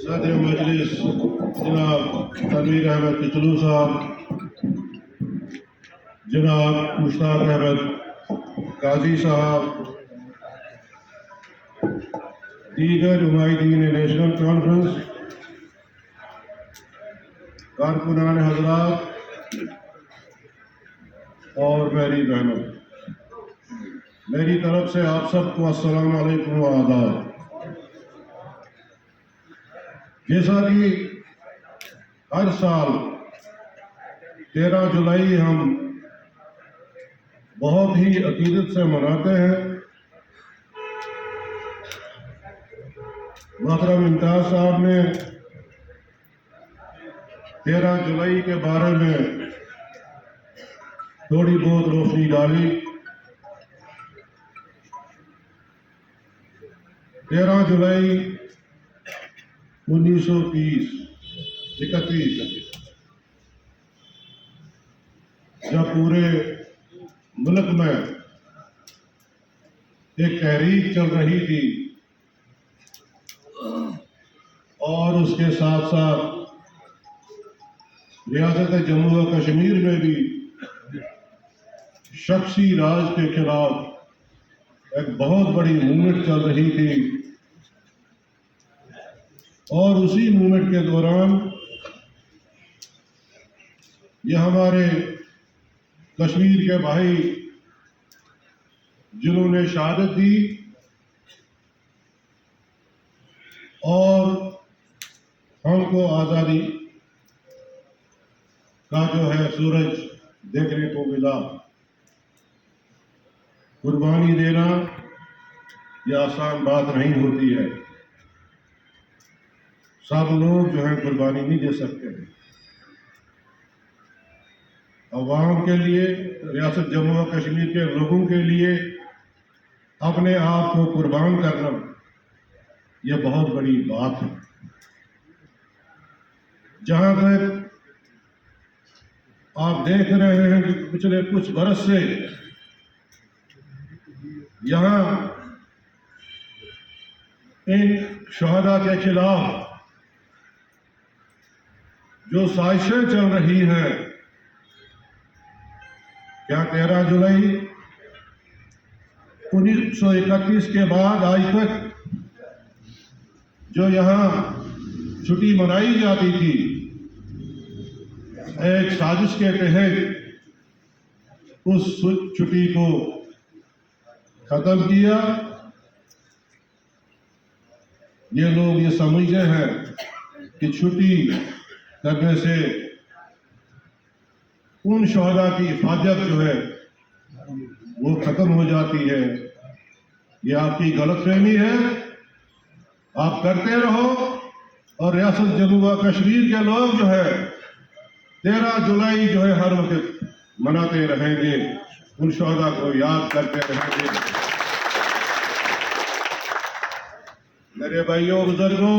सदर मजलिस जनाब तनवीर अहमद किचलू साहब, जनाब मुश्ताक अहमद काजी साहब, दीगर नुमाइंदीन नेशनल कॉन्फ्रेंस, कारकुनान हजरात और मेरी बहनों, मेरी तरफ से आप सबको अस्सलाम वालेकुम व आदाब। जैसा कि हर साल 13 जुलाई हम बहुत ही अकीदत से मनाते हैं, मोहतरम इम्तियाज साहब ने 13 जुलाई के बारे में थोड़ी बहुत रोशनी डाली। 13 जुलाई 1931 जब पूरे मुल्क में एक तहरीक चल रही थी और उसके साथ साथ रियासत जम्मू व कश्मीर में भी शख्सी राज के खिलाफ एक बहुत बड़ी मूवमेंट चल रही थी, और उसी मूवमेंट के दौरान ये हमारे कश्मीर के भाई जिन्होंने शहादत दी और हमको आज़ादी का जो है सूरज देखने को मिला। कुर्बानी देना ये आसान बात नहीं होती है, सब लोग जो है कुर्बानी नहीं दे सकते। अवाम के लिए, रियासत जम्मू और कश्मीर के लोगों के लिए अपने आप को कुर्बान करना यह बहुत बड़ी बात है। जहां तक आप देख रहे हैं कि पिछले कुछ बरस से यहाँ इन शहदा के खिलाफ जो साजिशें चल रही हैं, क्या 13 जुलाई 1931 के बाद आज तक जो यहाँ छुट्टी मनाई जाती थी, एक साजिश के तहत उस छुट्टी को खत्म किया। ये लोग ये समझते हैं कि छुट्टी करने से उन शहदा की हिफाजत जो है वो खत्म हो जाती है। ये आपकी गलतफहमी है, आप करते रहो और रियासत जम्मू व कश्मीर के लोग जो है 13 जुलाई जो है हर वक्त मनाते रहेंगे, उन शहदा को याद करते रहेंगे। मेरे भाइयों बुजुर्गों,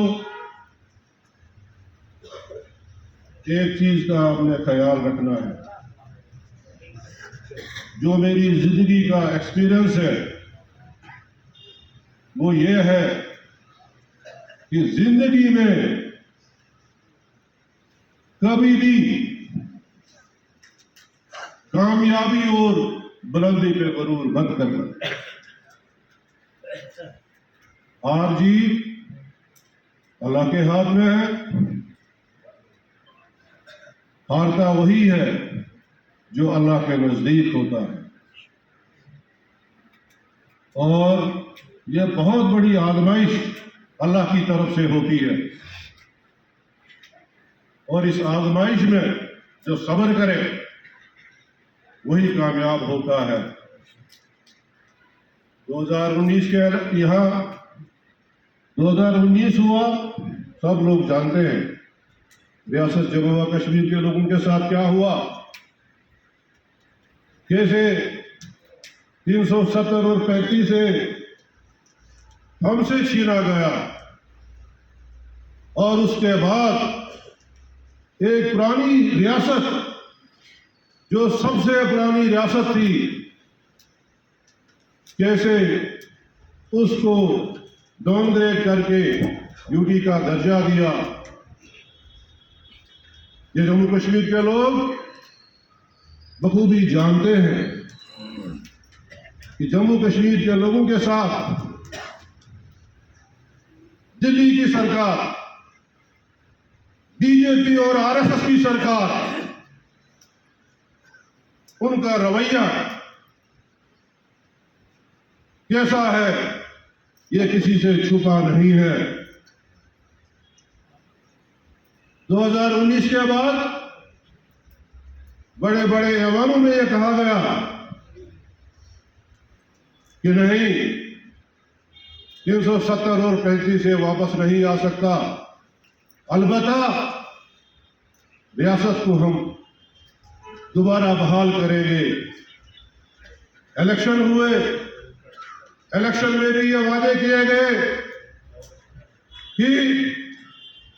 एक चीज का आपने ख्याल रखना है, जो मेरी जिंदगी का एक्सपीरियंस है वो ये है कि जिंदगी में कभी भी कामयाबी और बुलंदी पे गरूर मत करना। हार जीत अल्लाह के हाथ में है, हारता वही है जो अल्लाह के नजदीक होता है। और यह बहुत बड़ी आजमाइश अल्लाह की तरफ से होती है, और इस आजमाइश में जो सब्र करे वही कामयाब होता है। 2019 के यहाँ 2019 हुआ, सब लोग जानते हैं रियासत जम्मू व कश्मीर के लोगों के साथ क्या हुआ, कैसे 370 और 35 से हमसे छीना गया, और उसके बाद एक पुरानी रियासत जो सबसे पुरानी रियासत थी, कैसे उसको डाउनग्रेड करके यूटी का दर्जा दिया। ये जम्मू कश्मीर के लोग बखूबी जानते हैं कि जम्मू कश्मीर के लोगों के साथ दिल्ली की सरकार, बीजेपी और आरएसएस की सरकार, उनका रवैया कैसा है ये किसी से छुपा नहीं है। 2019 के बाद बड़े बड़े ऐवानों में यह कहा गया कि नहीं, 370 और 35 से वापस नहीं आ सकता, अलबत्ता रियासत को हम दोबारा बहाल करेंगे। इलेक्शन हुए, इलेक्शन में भी ये वादे किए गए कि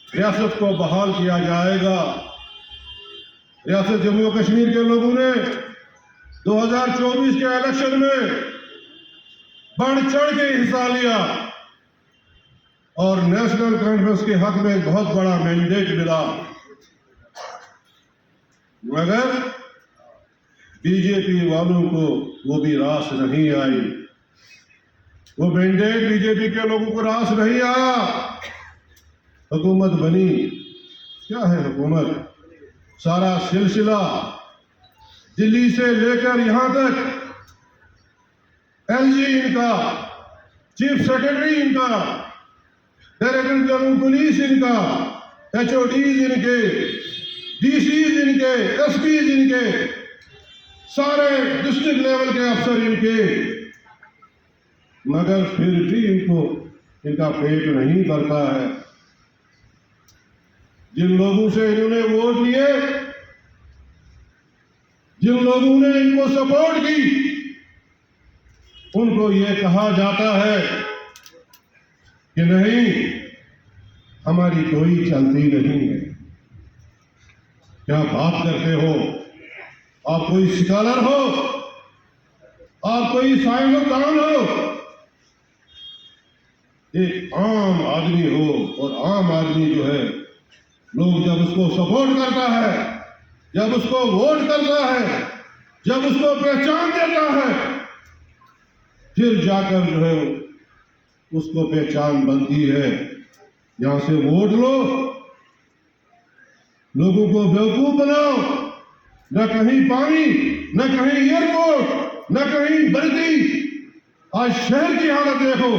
रियासत को बहाल किया जाएगा। रियासत जम्मू कश्मीर के लोगों ने 2024 के इलेक्शन में बढ़ चढ़ के हिस्सा लिया और नेशनल कॉन्फ्रेंस के हक में एक बहुत बड़ा मैंडेट मिला, मगर बीजेपी वालों को वो भी रास नहीं आई। वो मैंडेट बीजेपी के लोगों को रास नहीं आया। हुकूमत बनी, क्या है हुकूमत? सारा सिलसिला दिल्ली से लेकर यहां तक एलजी इनका, चीफ सेक्रेटरी इनका, डायरेक्टर जनरल पुलिस इनका, एचओडीज इनके, डीसीज इनके, एसपीज इनके, सारे डिस्ट्रिक्ट लेवल के अफसर इनके, मगर फिर भी इनका पेट नहीं भरता है। जिन लोगों से इन्होंने वोट लिए, जिन लोगों ने इनको सपोर्ट की, उनको ये कहा जाता है कि नहीं, हमारी कोई चलती नहीं है। क्या बात करते हो? आप कोई स्कॉलर हो, आप कोई साइंसदान हो, एक आम आदमी हो, और आम आदमी जो है, लोग जब उसको सपोर्ट करता है, जब उसको वोट करता है, जब उसको पहचान देता है, फिर जाकर जो है उसको पहचान बनती है। यहां से वोट लो, लोगों को बेवकूफ बनाओ, न कहीं पानी, न कहीं एयरपोर्ट, न कहीं बर्दी। आज शहर की हालत देखो,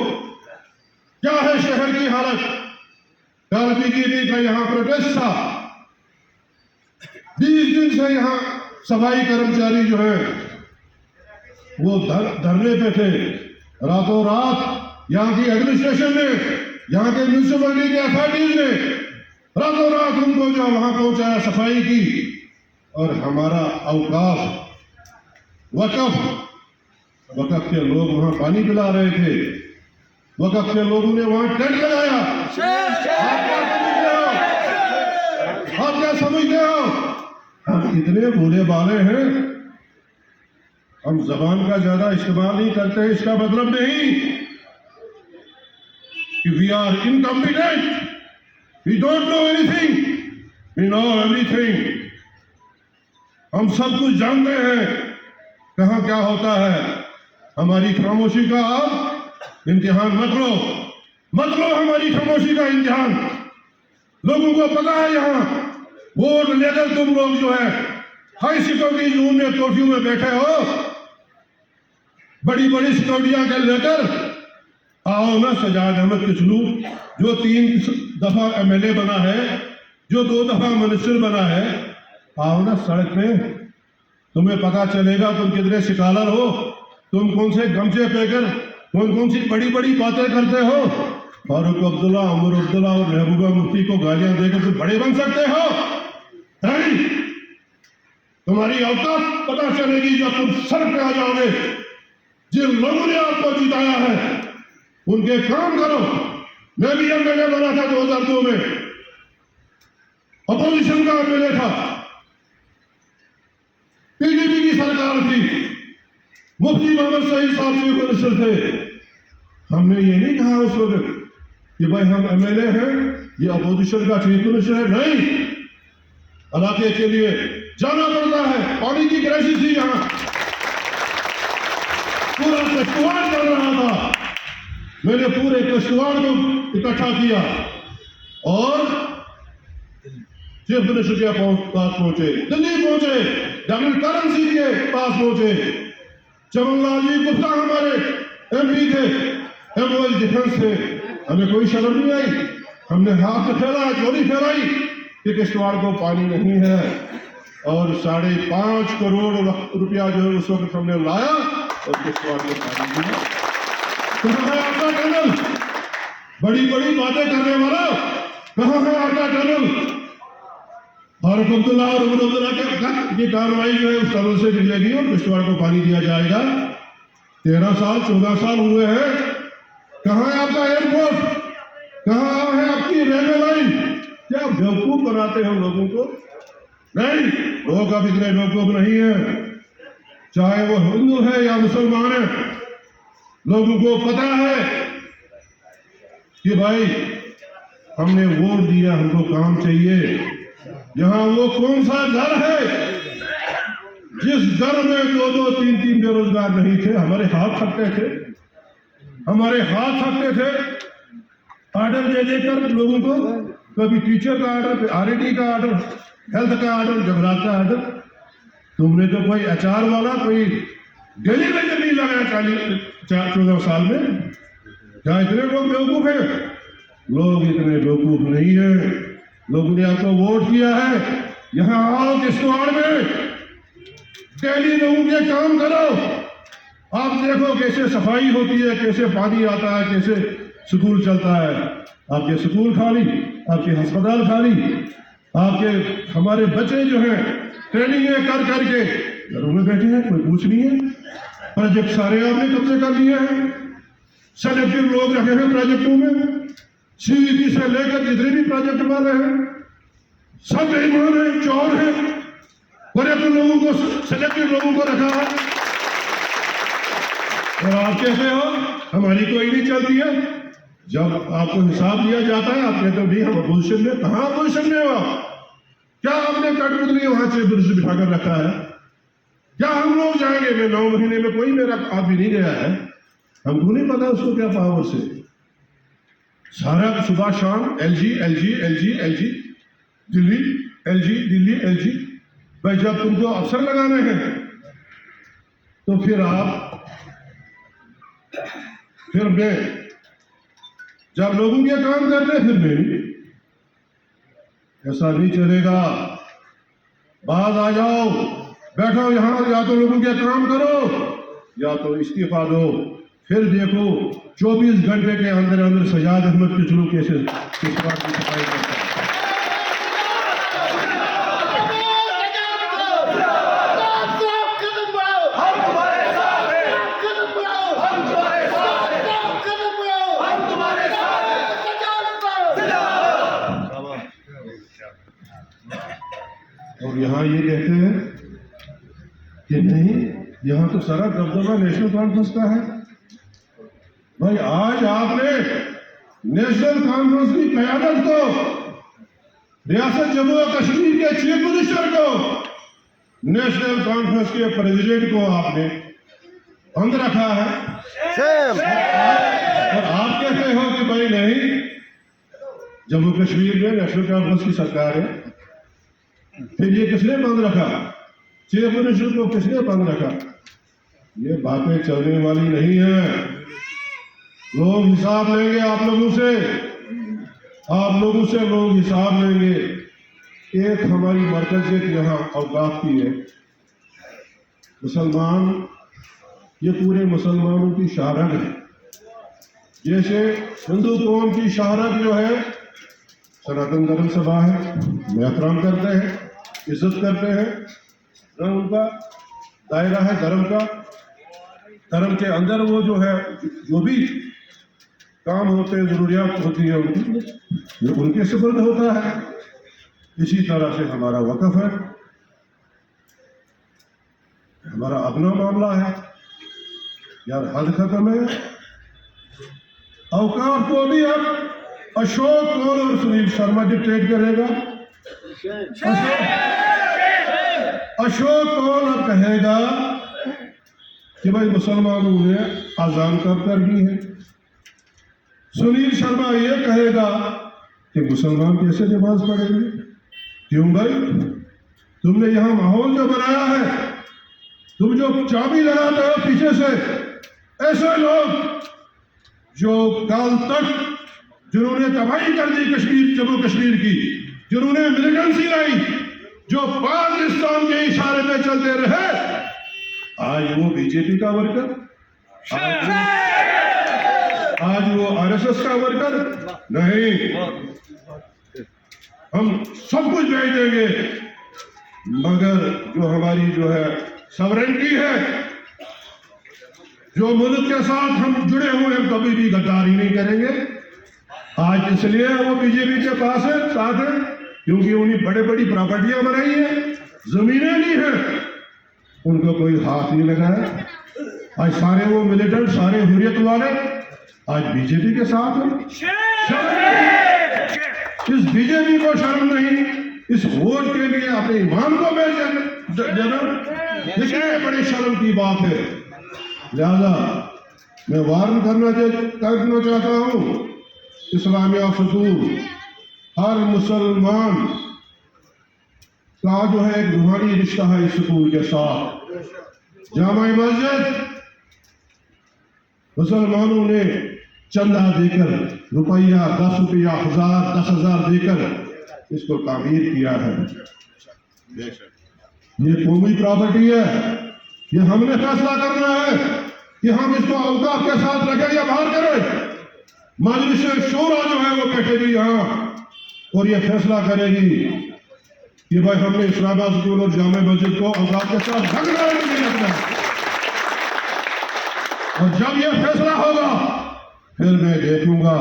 क्या है शहर की हालत? कल बीजेपी का यहां प्रोटेस्ट था, 20 दिन से यहां सफाई कर्मचारी जो है वो धरने पे थे। रातों रात यहां की एडमिनिस्ट्रेशन ने, यहां के म्यूनिसिपलिटी के अथॉरिटीज ने रातों रात उनको जो वहां पहुंचाया, सफाई की। और हमारा अवकाफ, वकफ के लोग वहां पानी पिला रहे थे, वकफ के लोगों ने वहां टेंट लगाया। आप क्या समझते हो? हम इतने भोले भाले हैं, हम जबान का ज्यादा इस्तेमाल नहीं करते। इसका मतलब नहीं कि we are incompetent, we don't know anything, we know everything. हम सब कुछ जानते हैं कहां क्या होता है। हमारी खामोशी का आप इम्तिहान मत लो हमारी खामोशी का इम्तिहान। लोगों को पता है यहां वोट लेकर तुम लोग जो है हाई सिक्योरिटी जोन में, कर्फ्यू में बैठे हो, बड़ी बड़ी सिक्योरिटियां के लेकर आओ ना। सजाद अहमद किचलू जो 3 दफा एमएलए बना है, जो 2 दफा मिनिस्टर बना है, आओ ना सड़क पे, तुम्हें पता चलेगा तुम कितने स्कॉलर हो, तुम कौन से गमछे पेकर कौन सी बड़ी बड़ी बातें करते हो। फारूक अब्दुल्ला, उमर अब्दुल्ला और महबूबा मुफ्ती को गालियां देकर तुम बड़े बन सकते हो? नहीं, तुम्हारी औकात पता चलेगी जब तुम सड़क पे आ जाओगे। जिन लोगों ने आपको जिताया है उनके काम करो। मैं भी एमएलए बना था 2002 में, अपोजिशन का एमएलए था, पीडीपी की सरकार थी, मुफ्ती मोहम्मद सईद साहब चीफ मिनिस्टर थे। हमने ये नहीं कहा उस वक्त कि भाई हम एमएलए हैं, ये अपोजिशन का चीफ मिनिस्टर है, नहीं। इलाके के लिए जाना पड़ता है। पानी की क्राइसिस थी यहाँ, पूरा कश्तवाड़ चल रहा था। मैंने पूरे कश्तवाड़ को इकट्ठा किया और चीफ मिनिस्टर के पास पहुंचे, दिल्ली पहुंचे, डबल करेंसी के पास पहुंचे। चमनलाल जी गुप्ता हमारे एमपी थे, एमओएल डिफेंस थे। हमें कोई शर्म नहीं आई, हमने हाथ फैलाया, चोरी फैलाई कि किश्तवाड़ को पानी नहीं है। और 5.5 करोड़ रुपया जो है उस वक्त हमने लाया और किश्तवाड़ को पानी दिया। कहाँ है आपका टनल? बड़ी बड़ी बातें करने वाला, कहाँ है आपका टनल? फारूक अब्दुल्ला और उमर अब्दुल्ला की कार्रवाई जो है उस टनल से निकलेगी और किश्तवाड़ को पानी दिया जाएगा। 13 साल 14 साल हुए हैं, कहाँ है आपका एयरपोर्ट? कहाँ है आपकी रेलवे लाइन? क्या बेवकूफ बनाते हैं लोगों को? नहीं, लोग अब इतने बेवकूफ नहीं है, चाहे वो हिंदू है या मुसलमान है। लोगों को पता है कि भाई हमने वोट दिया, हमको काम चाहिए। यहाँ वो कौन सा घर है जिस घर में 2-2, 3-3 बेरोजगार नहीं थे? हमारे हाथ थकते थे, हमारे हाथ थकते थे ऑर्डर दे देकर लोगों को, कभी टीचर का ऑर्डर, आरएटी का ऑर्डर, हेल्थ का ऑर्डर, जगरात का ऑर्डर। तुमने तो कोई अचार वाला, कोई गली में नहीं लगाया 14 साल में। क्या इतने लोग बेवकूफ हैं? लोग इतने बेवकूफ नहीं है। लोगों ने आपको वोट किया है, यहाँ आओ किश्तवाड़ में, डेली लोगों के काम करो। आप देखो कैसे सफाई होती है, कैसे पानी आता है, कैसे स्कूल चलता है। आपके स्कूल खाली, आपके अस्पताल खाली, आपके हमारे बच्चे जो हैं ट्रेनिंग कर करके घरों में बैठे हैं, कोई पूछ नहीं है। प्रोजेक्ट सारे आपने कब्जे कर लिए हैं, सेलेक्टिव लोग रखे हैं प्रोजेक्टों में। सीईपी से लेकर जितने भी प्रोजेक्ट वाले हैं सब बेईमान है, चोर है। पर्यटन लोगों को, सेलेक्टिव लोगों को रखा है। और आप कैसे हो? हमारी कोई नहीं चलती है। जब आपको हिसाब दिया जाता है आप कहते हो भी हम अपोजिशन में। कहाँ अपोजिशन में हो? क्या आपने कठपुतली वहां से बिठाकर रखा है? क्या हम लोग जाएंगे? मैं 9 महीने में कोई मेरा आदमी नहीं गया है, हमको नहीं पता उसको क्या पावर से। सारा सुबह शाम LG LG LG LG, Delhi LG, Delhi LG. भाई जब तुमको अफसर लगाने हैं तो फिर मैं जब लोगों के काम करते फिर मैं, ऐसा नहीं चलेगा। बाहर आ जाओ, बैठो यहाँ, या तो लोगों के काम करो या तो इस्तीफा दो। फिर देखो 24 घंटे के अंदर अंदर सजाद अहमद किचलू कैसे किस बात की सफाई करता है। और यहाँ ये कहते हैं कि नहीं, यहाँ तो सारा दबदबा नेशनल कॉन्फ्रेंस का है। भाई आज आपने नेशनल कॉन्फ्रेंस की क़यादत को, रियासत जम्मू और कश्मीर के चीफ मिनिस्टर को, नेशनल कॉन्फ्रेंस के प्रेसिडेंट को आपने बंद रखा है। और आप कहते हो कि भाई नहीं, जम्मू कश्मीर में नेशनल कॉन्फ्रेंस की सरकार है। फिर ये किसने बंद रखा? चीफ मिनिस्टर को किसने बंद रखा? ये बातें चलने वाली नहीं है। लोग हिसाब लेंगे आप लोगों से, लोग हिसाब लेंगे। एक हमारी मरकजियत यहाँ औकाफ की है। मुसलमान, ये पूरे मुसलमानों की शाहरग है। जैसे हिंदू कौम की शाहरग जो है सनातन धर्म सभा है, में एहतराम करते हैं, इज्जत करते हैं। उनका दायरा है धर्म का, धर्म के अंदर वो जो है जो भी काम होते हैं, जरूरियात होती है उनकी, जो उनके सुपुर्द होता है। इसी तरह से हमारा वक़्फ़ है, हमारा अपना मामला है। यार हद खत्म है। औकाफ को भी अब अशोक कौल और सुनील शर्मा डिक्टेट करेगा। अशोक कौल अब कहेगा कि भाई मुसलमानों ने अजान कब कर दी है। सुनील शर्मा ये कहेगा कि मुसलमान कैसे नमाज पढ़ेंगे। क्यों भाई, तुमने यहां माहौल जो बनाया है, तुम जो चाबी लगाते हो पीछे से, ऐसे लोग जो कल तक जिन्होंने तबाही कर दी कश्मीर, जम्मू कश्मीर की, जिन्होंने मिलिटेंसी लाई, जो पाकिस्तान के इशारे पे चलते रहे, आज वो बीजेपी का वर्कर, आज वो आरएसएस का वर्कर नहीं। हम सब कुछ भेज देंगे, मगर जो हमारी जो है सॉवरेनिटी है, जो मुल्क के साथ हम जुड़े हुए हैं, कभी भी गद्दारी नहीं करेंगे। आज इसलिए वो बीजेपी के पास है, साथ है, क्योंकि उन्हें बड़े बड़ी प्रॉपर्टियां बनाई है, जमीनें ली हैं, उनको कोई हाथ नहीं लगाया। आज सारे वो मिलिटेंट, सारे हुर्रियत वाले आज बीजेपी के साथ हैं। इस बीजेपी को शर्म नहीं, इस वोट के लिए अपने ईमान को जन्म, लेकिन ये बड़ी शर्म की बात है। लिहाजा मैं वार्न करना चाहता हूं, इस्लामिया फतूर हर मुसलमान का जो है एक रूहानी रिश्ता है इस स्कूल के साथ। जामा मस्जिद मुसलमानों ने चंदा देकर, रुपया 10 रुपया, 1000, 10,000 देकर इसको तामीर किया है। ये कौमी प्रॉपर्टी है, ये हमने फैसला करना है कि हम इसको औकाफ के साथ रखें या बाहर करें। मजलिस शूरा जो है वो बैठेगी यहाँ और ये फैसला करेगी कि भाई हमने इस्लामाबाद स्कूल और जामा मस्जिद को औकाफ के साथ रखना है नहीं रखना। और जब यह फैसला होगा फिर मैं देखूंगा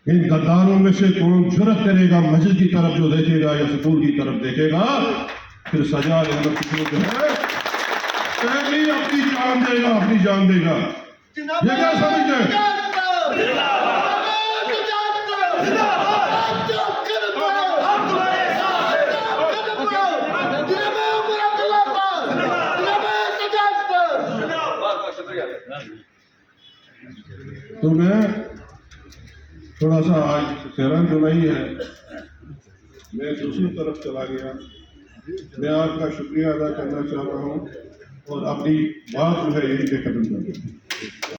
इन गद्दारों में से कौन जुर्रत करेगा मस्जिद की तरफ जो देखेगा या स्कूल की तरफ देखेगा। फिर सजा जो है पहली अपनी जान देगा, अपनी जान देगा। ये क्या समझते हैं? तो मैं थोड़ा सा आज हैरान तो नहीं है, मैं दूसरी तरफ चला गया। मैं आपका शुक्रिया अदा करना चाहता हूँ और अपनी बात जो है यही पे खत्म कर दूँ।